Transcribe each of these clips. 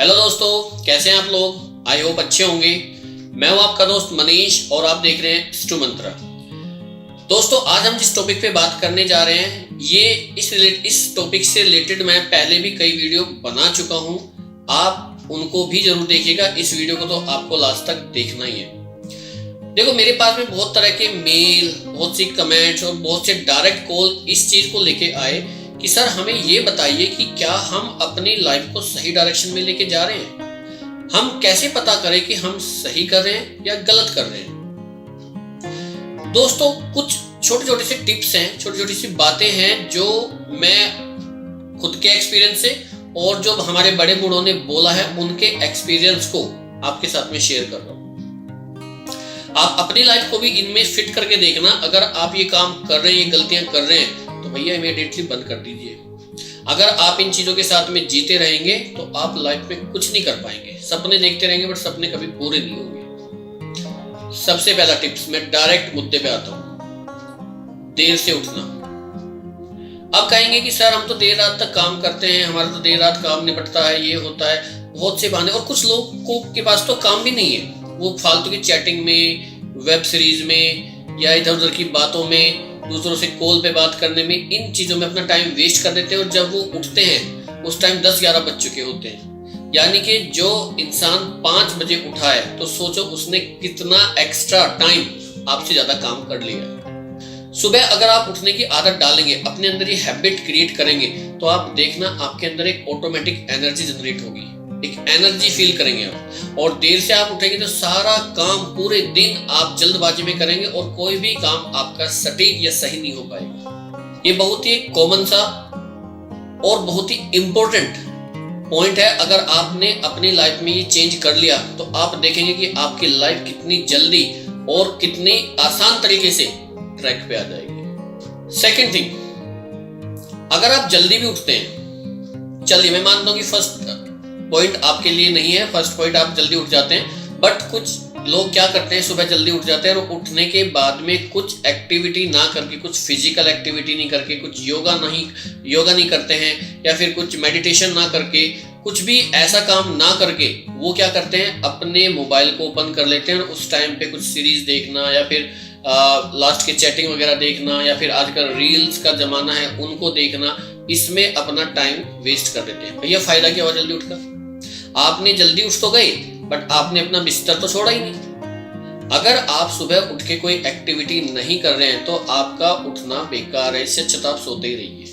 Hello दोस्तों, कैसे हैं आप लोग। आई होप अच्छे होंगे। मैं हूं आपका दोस्त मनीष और आप देख रहे हैं स्टू मंत्रा। दोस्तों, आज हम जिस टॉपिक पे बात करने जा रहे हैं ये इस टॉपिक से रिलेटेड मैं पहले भी कई वीडियो बना चुका हूं। आप उनको भी जरूर देखिएगा। इस वीडियो को तो आपको लास्ट तक देखना ही है। देखो, मेरे पास में बहुत तरह के मेल, बहुत सी कमेंट्स और बहुत से डायरेक्ट कॉल इस चीज को लेके आए कि सर हमें ये बताइए कि क्या हम अपनी लाइफ को सही डायरेक्शन में लेके जा रहे हैं। हम कैसे पता करें कि हम सही कर रहे हैं या गलत कर रहे हैं। दोस्तों, कुछ छोटे छोटे से टिप्स हैं, छोटी छोटी सी बातें हैं जो मैं खुद के एक्सपीरियंस से और जो हमारे बड़े बूढ़ों ने बोला है उनके एक्सपीरियंस को आपके साथ में शेयर कर रहा हूं। आप अपनी लाइफ को भी इनमें फिट करके देखना। अगर आप ये काम कर रहे हैं, ये गलतियां कर रहे हैं, तो भैया इमीडिएटली बंद कर दीजिए। अगर आप इन चीजों के साथ में जीते रहेंगे तो आप लाइफ में कुछ नहीं कर पाएंगे। सपने देखते रहेंगे बट सपने कभी पूरे नहीं होंगे। सबसे पहला टिप्स, मैं डायरेक्ट मुद्दे पे आता हूं। देर से उठना। अब कहेंगे कि सर हम तो देर रात तक काम करते हैं, हमारा तो देर रात काम निपटता है, ये होता है, बहुत से बहाने। और कुछ लोगों के पास तो काम भी नहीं है, वो फालतू की चैटिंग में, वेब सीरीज में या इधर उधर की बातों में, दूसरों से कॉल पे बात करने में, इन चीजों में अपना टाइम वेस्ट कर देते हैं। और जब वो उठते हैं उस टाइम 10-11 बज चुके होते हैं। यानी कि जो इंसान 5 बजे उठा है तो सोचो उसने कितना एक्स्ट्रा टाइम आपसे ज्यादा काम कर लिया है। सुबह अगर आप उठने की आदत डालेंगे, अपने अंदर ये हैबिट क्रिएट करेंगे, तो आप देखना आपके अंदर एक ऑटोमेटिक एनर्जी जनरेट होगी, एक एनर्जी फील करेंगे आप। और देर से आप उठेंगे तो सारा काम पूरे दिन आप जल्दबाजी में करेंगे और कोई भी काम आपका सटीक या सही नहीं हो पाएगा। ये बहुत ही कॉमन सा और बहुत ही इंपॉर्टेंट पॉइंट है। अगर आपने अपनी लाइफ में ये चेंज कर लिया तो आप देखेंगे कि आपकी लाइफ कितनी जल्दी और कितनी आसान तरीके से ट्रैक पे आ जाएगी। सेकंड थिंग, अगर आप जल्दी भी उठते हैं, चलिए मैं मानता हूं कि फर्स्ट पॉइंट आपके लिए नहीं है, फर्स्ट पॉइंट आप जल्दी उठ जाते हैं, बट कुछ लोग क्या करते हैं, सुबह जल्दी उठ जाते हैं और उठने के बाद में कुछ एक्टिविटी ना करके, कुछ फिजिकल एक्टिविटी नहीं करके, कुछ योगा नहीं करते हैं, या फिर कुछ मेडिटेशन ना करके, कुछ भी ऐसा काम ना करके वो क्या करते हैं, अपने मोबाइल को ओपन कर लेते हैं और उस टाइम पे कुछ सीरीज देखना या फिर लास्ट के चैटिंग वगैरह देखना या फिर आजकल रील्स का जमाना है उनको देखना, इसमें अपना टाइम वेस्ट कर देते हैं। भैया फायदा क्या हुआ जल्दी उठकर? आपने जल्दी उठ तो गए बट आपने अपना बिस्तर तो छोड़ा ही नहीं। अगर आप सुबह उठ के कोई एक्टिविटी नहीं कर रहे हैं तो आपका उठना बेकार है। इससे अच्छा तो आप सोते ही रहिए,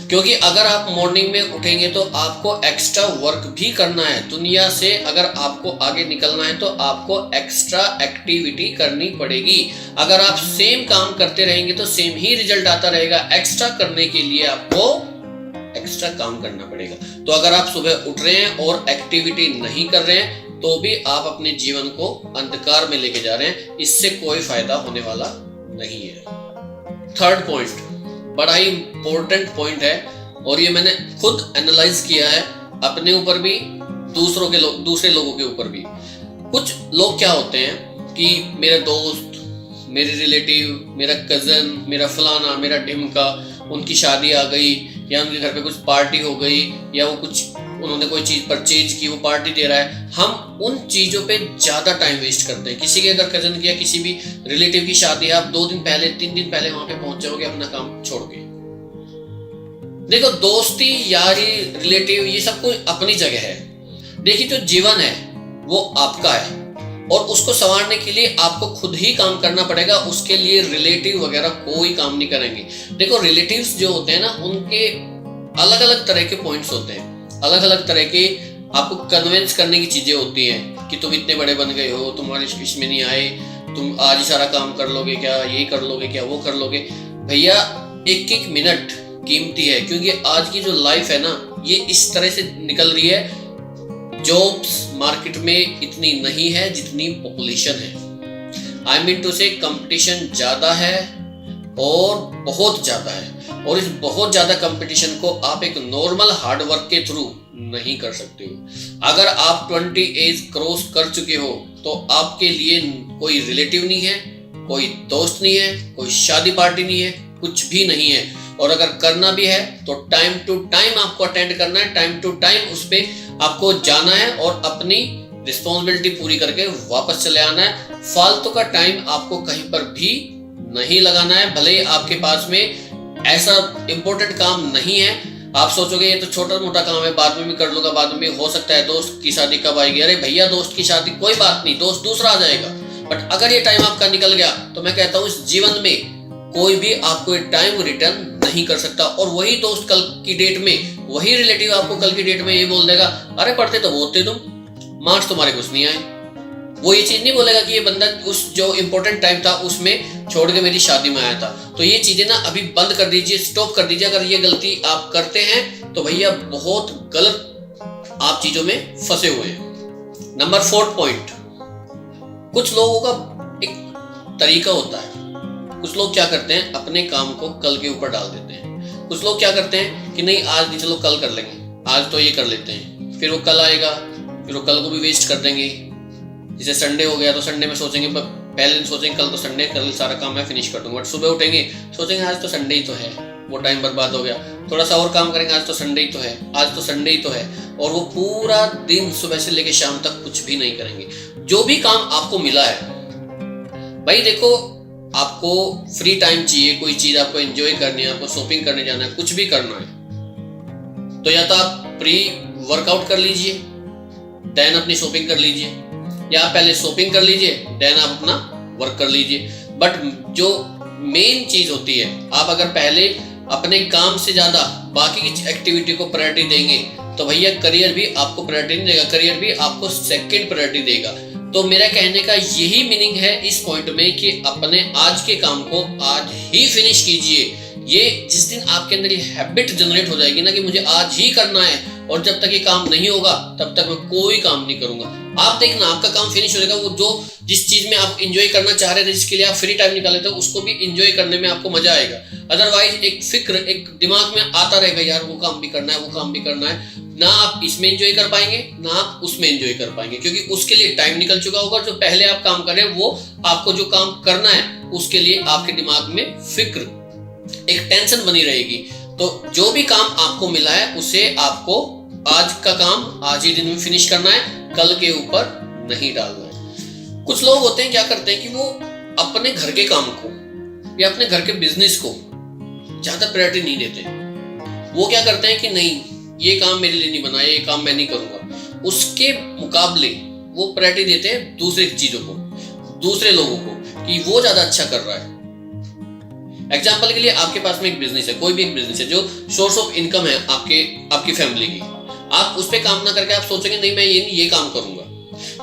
क्योंकि अगर आप मॉर्निंग में उठेंगे तो आपको एक्स्ट्रा वर्क भी करना है। दुनिया से अगर आपको आगे निकलना है तो आपको एक्स्ट्रा एक्टिविटी करनी पड़ेगी। अगर आप सेम काम करते रहेंगे तो सेम ही रिजल्ट आता रहेगा। एक्स्ट्रा करने के लिए आपको एक्स्ट्रा काम करना पड़ेगा। तो अगर आप सुबह उठ रहे हैं और एक्टिविटी नहीं कर रहे हैं तो भी आप अपने जीवन को अंधकार में लेके जा रहे हैं। इससे कोई फायदा होने वाला नहीं है। थर्ड पॉइंट बड़ा ही इंपॉर्टेंट पॉइंट है और ये मैंने खुद एनालाइज किया है, अपने ऊपर भी, दूसरे लोगों के ऊपर भी। कुछ लोग क्या होते हैं कि मेरे दोस्त, मेरे रिलेटिव, मेरा कजन, मेरा फलाना, मेरा ढिमका, उनकी शादी आ गई या उनके घर पे कुछ पार्टी हो गई या वो कुछ उन्होंने कोई चीज परचेज की, वो पार्टी दे रहा है, हम उन चीजों पे ज्यादा टाइम वेस्ट करते हैं। किसी के अगर कजन की या किसी भी रिलेटिव की शादी है, आप 2 दिन पहले, 3 दिन पहले वहां पे पहुंच जाओगे अपना काम छोड़ के। देखो, दोस्ती, यारी, रिलेटिव, ये सब कुछ अपनी जगह है। देखिए, जो जीवन है वो आपका है और उसको संवारने के लिए आपको खुद ही काम करना पड़ेगा। उसके लिए रिलेटिव वगैरह कोई काम नहीं करेंगे। देखो, रिलेटिव्स जो होते हैं ना, उनके अलग अलग तरह के पॉइंट्स होते हैं, अलग अलग तरह के आपको कन्विंस करने की चीजें होती हैं कि तुम इतने बड़े बन गए हो, तुम्हारे इसमें नहीं आए, तुम आज ही सारा काम कर लोगे क्या, ये कर लोगे क्या, वो कर लोगे। भैया, एक एक मिनट कीमती है, क्योंकि आज की जो लाइफ है ना, ये इस तरह से निकल रही है। जॉब्स मार्केट में इतनी नहीं है जितनी पॉपुलेशन है। आई मीन टू से कंपटीशन ज्यादा है और बहुत ज्यादा है, और इस बहुत ज्यादा कंपटीशन को आप एक नॉर्मल हार्ड वर्क के थ्रू नहीं कर सकते हो। अगर आप 20 एज क्रॉस कर चुके हो तो आपके लिए कोई रिलेटिव नहीं है, कोई दोस्त नहीं है, कोई शादी पार्टी नहीं है, कुछ भी नहीं है। और अगर करना भी है तो टाइम टू टाइम आपको अटेंड करना है, टाइम टू टाइम उस पर आपको जाना है और अपनी रिस्पॉन्सिबिलिटी पूरी करके वापस चले आना है। फालतू का टाइम आपको कहीं पर भी नहीं लगाना है। भले ही आपके पास में ऐसा इंपॉर्टेंट काम नहीं है, आप सोचोगे ये तो छोटा मोटा काम है, बाद में भी कर लूंगा, बाद में भी हो सकता है दोस्त की शादी कब आएगी। अरे भैया दोस्त की शादी कोई बात नहीं, दोस्त दूसरा आ जाएगा। बट अगर ये टाइम आपका निकल गया तो मैं कहता हूँ इस जीवन में कोई भी आपको ये टाइम रिटर्न नहीं कर सकता। और वही दोस्त कल की डेट में, वही रिलेटिव आपको कल की डेट में ये बोल देगा, अरे पढ़ते तो बहुत थे तुम, मार्क्स तुम्हारे कुछ नहीं आए। वो ये चीज नहीं बोलेगा कि ये बंदा उस जो इंपॉर्टेंट टाइम था उसमें छोड़ के मेरी शादी में आया था। तो ये चीजें ना अभी बंद कर दीजिए, स्टॉप कर दीजिए। अगर ये गलती आप करते हैं तो भैया बहुत गलत आप चीजों में फंसे हुए हैं। नंबर 4 पॉइंट, कुछ लोगों का एक तरीका होता है। कुछ लोग क्या करते हैं, अपने काम को कल के ऊपर डाल देते हैं। कुछ लोग क्या करते हैं कि नहीं आज नहीं, चलो कल कर लेंगे, आज तो ये कर लेते हैं, फिर वो कल आएगा, फिर वो कल को भी वेस्ट कर देंगे। जैसे संडे हो गया तो संडे में सोचेंगे, पहले दिन सोचेंगे कल तो संडे, कल सारा काम मैं फिनिश कर दूंगा। बट सुबह उठेंगे सोचेंगे आज तो संडे ही तो है, वो टाइम बर्बाद हो गया। थोड़ा सा और काम करेंगे, आज तो संडे ही तो है, आज तो संडे ही तो है, और वो पूरा दिन सुबह से लेकर शाम तक कुछ भी नहीं करेंगे। जो भी काम आपको मिला है भाई, देखो आपको फ्री टाइम चाहिए, कोई चीज आपको एंजॉय करनी है, आपको शॉपिंग करने जाना है, कुछ भी करना है, तो या तो आप प्री वर्कआउट कर लीजिए, देन अपनी शॉपिंग कर लीजिए, या पहले शॉपिंग कर लीजिए देन आप अपना वर्क कर लीजिए। बट जो मेन चीज होती है, आप अगर पहले अपने काम से ज्यादा बाकी की एक्टिविटी को प्रायोरिटी देंगे तो भैया करियर भी आपको प्रायोरिटी नहीं देगा, करियर भी आपको सेकंड प्रायोरिटी देगा। तो मेरा कहने का यही मीनिंग है इस पॉइंट में कि अपने आज के काम को आज ही फिनिश कीजिए। ये जिस दिन आपके अंदर ये हैबिट जनरेट हो जाएगी ना कि मुझे आज ही करना है, और जब तक ये काम नहीं होगा तब तक मैं कोई काम नहीं करूंगा, आप देखना आपका काम फिनिश हो जाएगा। वो जो जिस चीज में आप एंजॉय करना चाह रहे थे, जिसके लिए आप फ्री टाइम निकाले थे, उसको भी एंजॉय करने में आपको मजा आएगा। अदरवाइज एक फिक्र एक दिमाग में आता रहेगा, यार वो काम भी करना है, वो काम भी करना है, ना आप इसमें एंजॉय कर पाएंगे ना आप उसमें एंजॉय कर पाएंगे, क्योंकि उसके लिए टाइम निकल चुका होगा। जो पहले आप काम कर रहे हैं वो आपको जो काम करना है उसके लिए आपके दिमाग में फिक्र, एक टेंशन बनी रहेगी। तो जो भी काम आपको मिला है उसे आपको आज का काम आज ही दिन में फिनिश करना है, कल के ऊपर नहीं डालना है। कुछ लोग होते हैं क्या करते हैं कि वो अपने घर के काम को या अपने घर के बिजनेस को ज्यादा प्रायोरिटी नहीं देते। वो क्या करते हैं कि नहीं ये काम मेरे लिए नहीं बना, ये काम मैं नहीं करूंगा। उसके मुकाबले वो प्रायोरिटी देते हैं दूसरे चीजों को, दूसरे लोगों को, कि वो ज्यादा अच्छा कर रहा है। एग्जाम्पल के लिए आपके पास में एक बिजनेस है, कोई भी एक बिजनेस है जो सोर्स ऑफ इनकम है आपकी फैमिली की, आप उस पे काम ना करके आप सोचेंगे नहीं मैं ये काम करूंगा,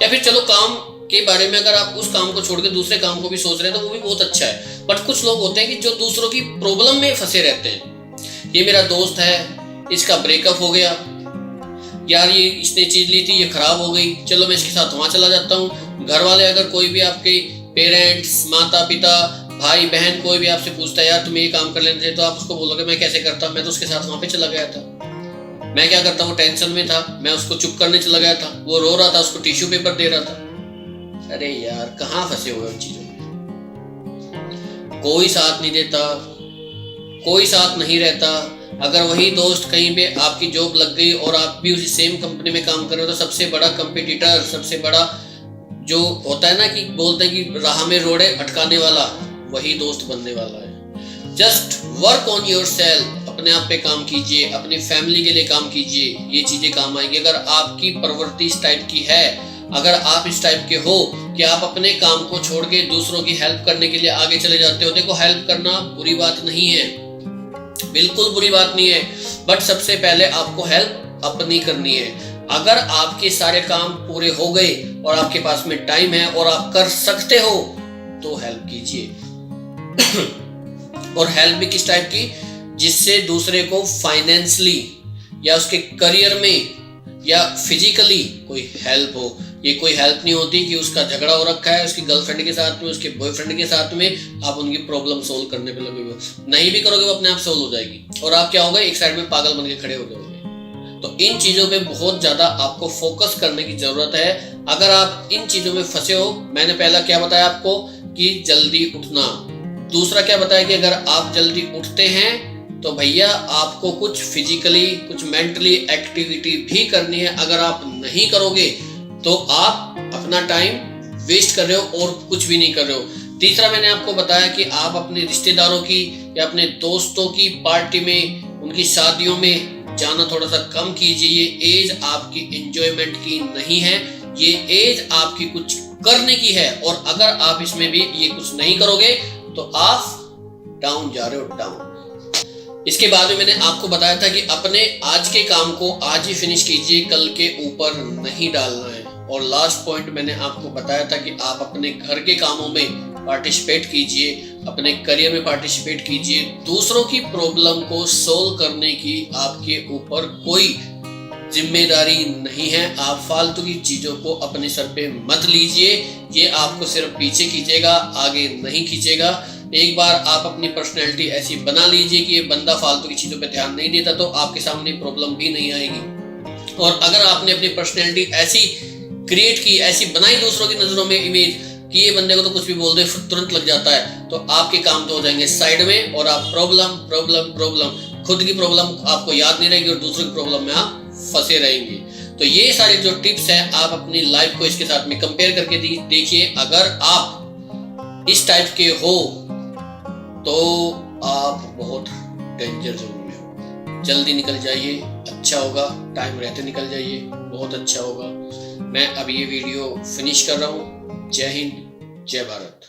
या फिर चलो काम के बारे में अगर आप उस काम को छोड़ के दूसरे काम को भी सोच रहे हैं तो वो भी बहुत अच्छा है। बट कुछ लोग होते हैं कि जो दूसरों की प्रॉब्लम में फंसे रहते हैं। ये मेरा दोस्त है, इसका ब्रेकअप हो गया, यार ये इसने चीज ली थी, ये खराब हो गई, चलो मैं इसके साथ वहां चला जाता हूँ। घर वाले अगर कोई भी आपके पेरेंट्स, माता पिता, भाई बहन कोई भी आपसे पूछता है यार तुम ये काम कर लेते थे, तो आप उसको बोलोगे मैं कैसे करता, मैं तो उसके साथ वहां पे चला गया था, मैं क्या करता हूँ टेंशन में था, मैं उसको चुप करने चला गया था, वो रो रहा था, उसको टिश्यू पेपर दे रहा था। अरे यार कहाँ फंसे हुए उन चीजों में, कोई साथ नहीं देता, कोई साथ नहीं रहता। अगर वही दोस्त कहीं पे आपकी जॉब लग गई और आप भी उसी सेम कंपनी में काम कर रहे हो तो सबसे बड़ा कंपटीटर, सबसे बड़ा जो होता है ना कि बोलते हैं कि राह में रोड़े अटकाने वाला, वही दोस्त बनने वाला है। Just work on your self, अपने आप पे काम कीजिए, अपनी फैमिली के लिए काम कीजिए, ये चीजें काम आएंगी। अगर आपकी प्रवृत्ति इस टाइप की है, अगर आप इस टाइप के हो कि आप अपने काम को छोड़ के दूसरों की हेल्प करने के लिए आगे चले जाते हो, देखो हेल्प करना बुरी बात नहीं है, बिल्कुल बुरी बात नहीं है, बट सबसे पहले आपको हेल्प अपनी करनी है। अगर आपके सारे काम पूरे हो गए और आपके पास में टाइम है और आप कर सकते हो तो हेल्प कीजिए। और हेल्प भी किस टाइप की, जिससे दूसरे को फाइनेंशियली या उसके करियर में या फिजिकली कोई हेल्प हो। ये कोई हेल्प नहीं होती कि उसका झगड़ा हो रखा है उसकी गर्लफ्रेंड के साथ में, उसके बॉयफ्रेंड के साथ में, आप उनकी प्रॉब्लम सोल्व करने पे लगे हो। नहीं भी करोगे वो अपने आप सोल्व हो जाएगी और आप क्या होगा, एक साइड में पागल बन के खड़े हो जाओगे। तो इन चीजों पे बहुत ज्यादा आपको फोकस करने की जरूरत है। अगर आप इन चीजों में फंसे हो, मैंने पहला क्या बताया आपको कि जल्दी उठना, दूसरा क्या बताया कि अगर आप जल्दी उठते हैं तो भैया आपको कुछ फिजिकली कुछ मेंटली एक्टिविटी भी करनी है। अगर आप नहीं करोगे तो आप अपना टाइम वेस्ट कर रहे हो और कुछ भी नहीं कर रहे हो। तीसरा मैंने आपको बताया कि आप अपने रिश्तेदारों की या अपने दोस्तों की पार्टी में, उनकी शादियों में जाना थोड़ा सा कम कीजिए। ये एज आपकी एंजॉयमेंट की नहीं है, ये एज आपकी कुछ करने की है। और अगर आप इसमें भी ये कुछ नहीं करोगे तो आप डाउन जा रहे हो, डाउन। इसके बाद में मैंने आपको बताया था कि अपने आज के काम को आज ही फिनिश कीजिए, कल के ऊपर नहीं डालना है। और लास्ट पॉइंट मैंने आपको बताया था कि आप अपने घर के कामों में पार्टिसिपेट कीजिए, अपने करियर में पार्टिसिपेट कीजिए। दूसरों की प्रॉब्लम को सोल्व करने की आपके ऊपर कोई जिम्मेदारी नहीं है। आप फालतू की चीजों को अपने सर पे मत लीजिए, ये आपको सिर्फ पीछे खींचेगा, आगे नहीं खींचेगा। एक बार आप अपनी पर्सनैलिटी ऐसी बना लीजिए कि ये बंदा फालतू की चीजों पे ध्यान नहीं देता, तो आपके सामने प्रॉब्लम भी नहीं आएगी। और अगर आपने अपनी पर्सनैलिटी ऐसी क्रिएट की, ऐसी बनाई दूसरों की नजरों में इमेज कि ये बंदे को तो कुछ भी बोल दे तुरंत लग जाता है, तो आपके काम तो हो जाएंगे साइड में और आप प्रॉब्लम प्रॉब्लम प्रॉब्लम, खुद की प्रॉब्लम आपको याद नहीं रहेगी और दूसरों की प्रॉब्लम में आप फंसे रहेंगे। तो ये सारे जो टिप्स हैं आप अपनी लाइफ को इसके साथ में कंपेयर करके देखिए। अगर आप इस टाइप के हो तो आप बहुत डेंजर जोन में हो। जल्दी निकल जाइए, अच्छा होगा। टाइम रहते निकल जाइए, बहुत अच्छा होगा। मैं अब ये वीडियो फिनिश कर रहा हूँ। जय हिंद, जय भारत।